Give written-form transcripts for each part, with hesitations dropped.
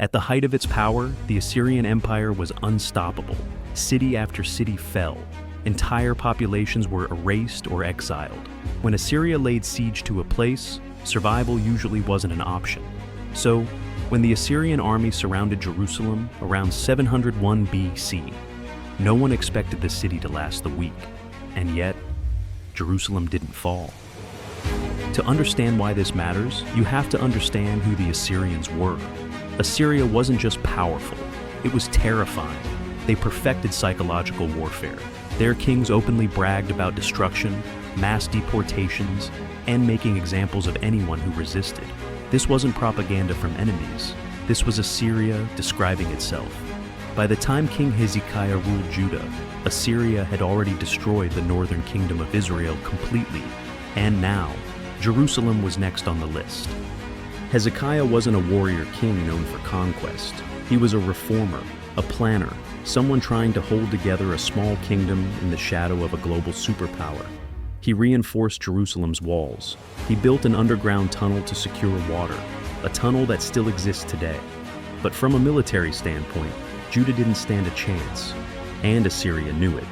At the height of its power, the Assyrian Empire was unstoppable. City after city fell. Entire populations were erased or exiled. When Assyria laid siege to a place, survival usually wasn't an option. So, when the Assyrian army surrounded Jerusalem around 701 BC, no one expected the city to last the week. And yet, Jerusalem didn't fall. To understand why this matters, you have to understand who the Assyrians were. Assyria wasn't just powerful, it was terrifying. They perfected psychological warfare. Their kings openly bragged about destruction, mass deportations, and making examples of anyone who resisted. This wasn't propaganda from enemies. This was Assyria describing itself. By the time King Hezekiah ruled Judah, Assyria had already destroyed the northern kingdom of Israel completely, and now, Jerusalem was next on the list. Hezekiah wasn't a warrior king known for conquest. He was a reformer, a planner, someone trying to hold together a small kingdom in the shadow of a global superpower. He reinforced Jerusalem's walls. He built an underground tunnel to secure water, a tunnel that still exists today. But from a military standpoint, Judah didn't stand a chance, and Assyria knew it.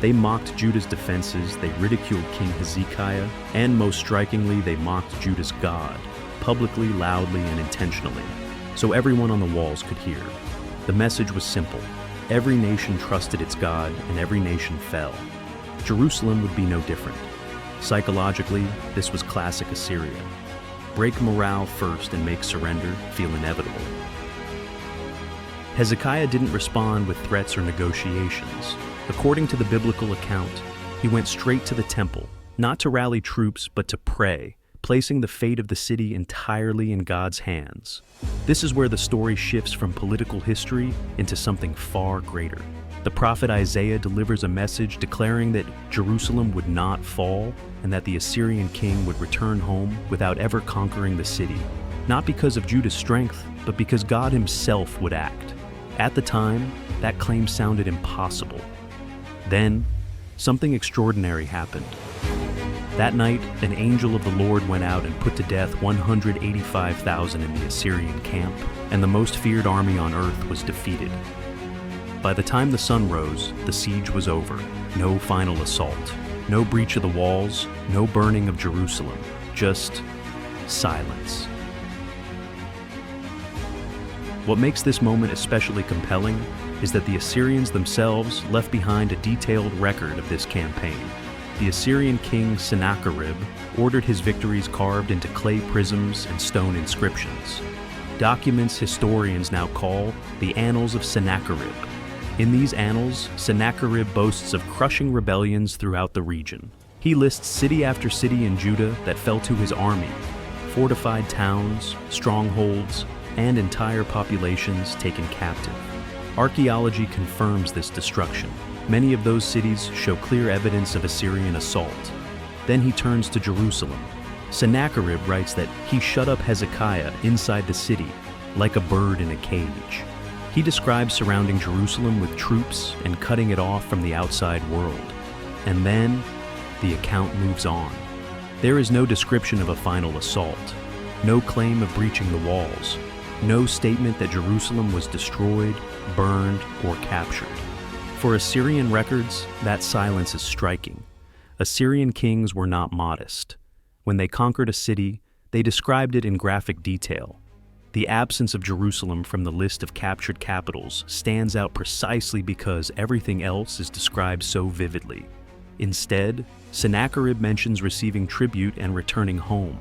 They mocked Judah's defenses, they ridiculed King Hezekiah, and most strikingly, they mocked Judah's God, publicly, loudly, and intentionally, so everyone on the walls could hear. The message was simple. Every nation trusted its God, and every nation fell. Jerusalem would be no different. Psychologically, this was classic Assyria. Break morale first and make surrender feel inevitable. Hezekiah didn't respond with threats or negotiations. According to the biblical account, he went straight to the temple, not to rally troops, but to pray, placing the fate of the city entirely in God's hands. This is where the story shifts from political history into something far greater. The prophet Isaiah delivers a message declaring that Jerusalem would not fall and that the Assyrian king would return home without ever conquering the city, not because of Judah's strength, but because God himself would act. At the time, that claim sounded impossible. Then, something extraordinary happened. That night, an angel of the Lord went out and put to death 185,000 in the Assyrian camp, and the most feared army on earth was defeated. By the time the sun rose, the siege was over. No final assault, no breach of the walls, no burning of Jerusalem, just silence. What makes this moment especially compelling is that the Assyrians themselves left behind a detailed record of this campaign. The Assyrian king Sennacherib ordered his victories carved into clay prisms and stone inscriptions, documents historians now call the Annals of Sennacherib. In these annals, Sennacherib boasts of crushing rebellions throughout the region. He lists city after city in Judah that fell to his army, fortified towns, strongholds, and entire populations taken captive. Archaeology confirms this destruction. Many of those cities show clear evidence of Assyrian assault. Then he turns to Jerusalem. Sennacherib writes that he shut up Hezekiah inside the city, like a bird in a cage. He describes surrounding Jerusalem with troops and cutting it off from the outside world. And then, the account moves on. There is no description of a final assault, no claim of breaching the walls, no statement that Jerusalem was destroyed, burned, or captured. For Assyrian records, that silence is striking. Assyrian kings were not modest. When they conquered a city, they described it in graphic detail. The absence of Jerusalem from the list of captured capitals stands out precisely because everything else is described so vividly. Instead, Sennacherib mentions receiving tribute and returning home.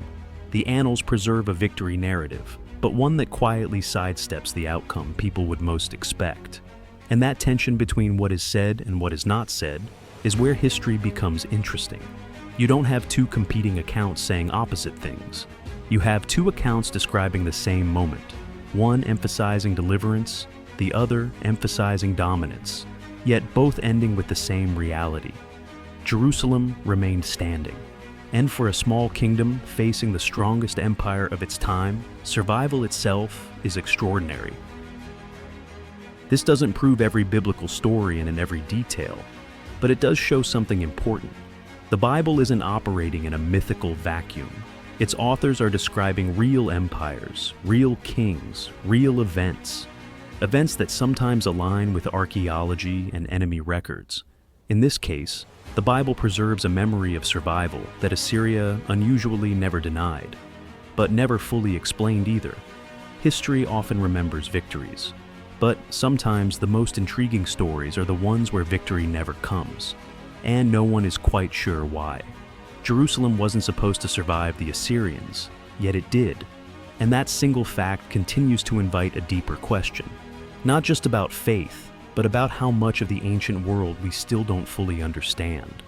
The annals preserve a victory narrative, but one that quietly sidesteps the outcome people would most expect. And that tension between what is said and what is not said is where history becomes interesting. You don't have two competing accounts saying opposite things. You have two accounts describing the same moment, one emphasizing deliverance, the other emphasizing dominance, yet both ending with the same reality. Jerusalem remained standing. And for a small kingdom facing the strongest empire of its time, survival itself is extraordinary. This doesn't prove every biblical story and in every detail, but it does show something important. The Bible isn't operating in a mythical vacuum. Its authors are describing real empires, real kings, real events that sometimes align with archaeology and enemy records. In this case, the Bible preserves a memory of survival that Assyria unusually never denied, but never fully explained either. History often remembers victories, but sometimes the most intriguing stories are the ones where victory never comes, and no one is quite sure why. Jerusalem wasn't supposed to survive the Assyrians, yet it did, and that single fact continues to invite a deeper question. Not just about faith, but about how much of the ancient world we still don't fully understand.